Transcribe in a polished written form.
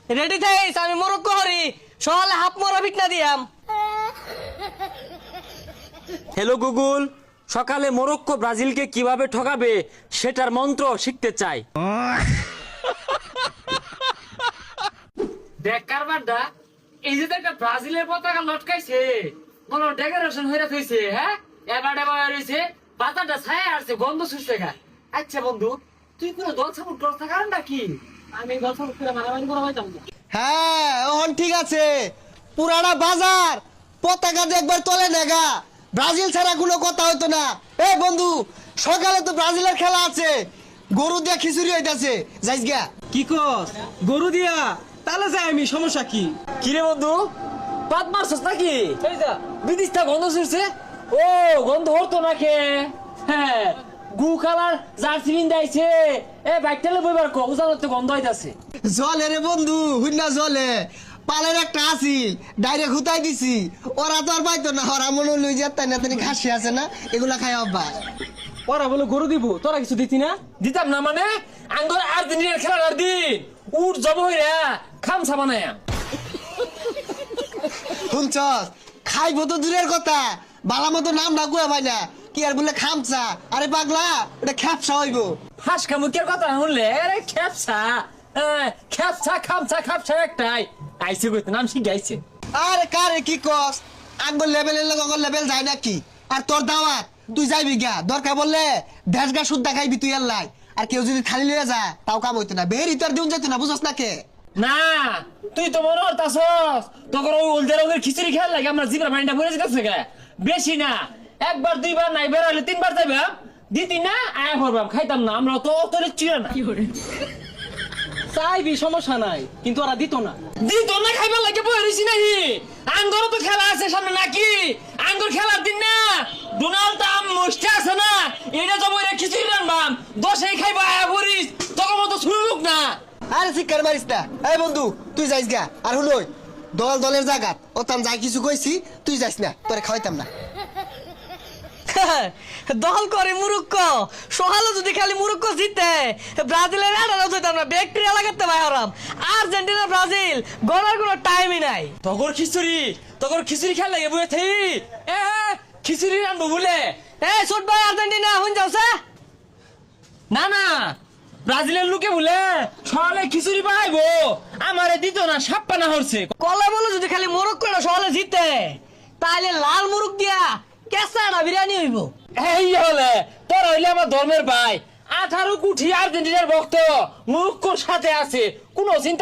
Ready থাইস, আমি Morocco Hari সকালে half মরা ফিটনা দিয়াম। হ্যালো গুগল, সকালে মরক্কো ব্রাজিলকে কিভাবে ঠকাবে সেটার মন্ত্র শিখতে চাই। দেখ কারবারটা, এই যে একটা ব্রাজিলের পতাকা লটকাইছে, মনে ডেকোরেশন হয়ে রয়েছে। হ্যাঁ, এবার এবার রয়েছে, পাতাটা ছায়া আসছে, গন্ধ শুষছে গা। আচ্ছা বন্ধু, তুই পুরো দল সাপোর্ট করছ, কারণটা কি? আমি দল সাপোর্ট করে মারামারি করা হইতাম না। হ্যাঁ এখন ঠিক আছে, পুরানা বাজার পতাকা যে একবার তোলে নেগা, ব্রাজিল ছাড়া কোনো কথা হইতো না। এ বন্ধু, সকালে তো ব্রাজিলের খেলা আছে, গরু দিয়া খিচুড়ি হইতাছে, যাইস গা। কি কস গরু দিয়া? তাহলে যাই আমি, সমস্যা কি? কিরে বন্ধু, পাত মারছস নাকি? এই যা বিদিশটা গন্ধ শুষছে। ও গন্ধ হতো না কে? হ্যাঁ, গু কালার জার্সি বিন্দাইছে। এ বাইকটালে বইবার কো, উজানতে গন্ধ হইতাছে। জলে রে বন্ধু, হুইনা জলে পালের একটা আসিল, ডাইরেক্ট হুতাই দিছি। ওরা তো আর পাইতো না, ওরা মনে লই যে তাই না তানি ঘাসি আছে না, এগুলা খাই অভ্যাস। ওরা বলে গরু দিব, তোরা কিছু দিতি না? দিতাম না মানে? আঙ্গর আর্জেন্টিনার খেলার দিন উঠ জব হইরা খামসা বানায়া। শুনছস, খাইবো তো দূরের কথা, বালা মতো নাম না গুয়া ভাই না, কি আর বলে খামচা? আরে পাগলা, এটা খ্যাপসা হইবো। হাসকা মুখের কথা শুনলে আরে খেপসা, খেপসা খামসা খাপসা একটাই আইসে কইতে নাম শিখাইছে। আরে কারে কি কস, আগর লেভেলের লোক অগর লেভেল যায় নাকি? আর তোর দাওয়াত তুই যাইবি গা, দরকার বললে 1.5 গা সুদ্ধা খাইবি তুই আল্লাহ। আর কেউ যদি খালি লইয়া যা তাও কাম হইতো না, বেহেরি তোর দিন যেত না, বুঝস না কে? না তুই তো মনে হতাছস তোর ওই ওলদের রঙের খিচুড়ি খেয়াল লাগে আমরা জিবরা মাইন্ডা ভরে গেছে গা। বেশি না, একবার দুইবার নাই বেড়ালে 3বার যাবে, দিতি না আয়া করবাম, খাইতাম না আমরা তো তোর চিরা না। চাইবি, সমস্যা নাই, কিন্তু ওরা দিত না। দিত না খাইবার লাগে বইরিছি নাহি। আঙ্গর তো খেলা আছে সামনে নাকি? আঙ্গর খেলার দিন না, ডোনাল্ড ট্রাম্প মুষ্টি আছে না, এটা তো বইরে খিচুড়ি রানবাম, 10এই খাইবা আয়া ভরিস, তখন মতো শুনুক না। আরে শিকার মারিস না। এই বন্ধু তুই যাইস গা, আর হুলই দল দলের জায়গাত ওতাম যাই কিছু কইছি, তুই যাইস না, তোরে খাওয়াইতাম না। দল করে মুরুক্কো, সকালে যদি খালি মুরুক্কো জিতে ব্রাজিলের আড়ানো হইতাম না, ব্যাকটেরিয়া লাগাতে ভাই হরাম। আর্জেন্টিনা ব্রাজিল গড়ার কোনো টাইমই নাই। তগর খিচুড়ি খেলা লাগে বইয়ে থেই। এ খিচুড়ি রানবো বলে। এই ছোট ভাই আর্জেন্টিনা হুন যাওছে না না, ব্রাজিলের লোকে বলে সকালে খিচুড়ি পাইবো, আমারে দিত না, সাপ্পানা হরছে। কলে বলে যদি খালি মুরুক্কো সকালে জিতে তাহলে লাল মুরুক দিয়া কেঁচা বিরিয়ানি হইব। এই হলে তোর হইলে আমার ধর্মের ভাই, 18 কোটি আর্জেন্টিনার ভক্ত মুখর সাথে আছে, কোনো চিন্তা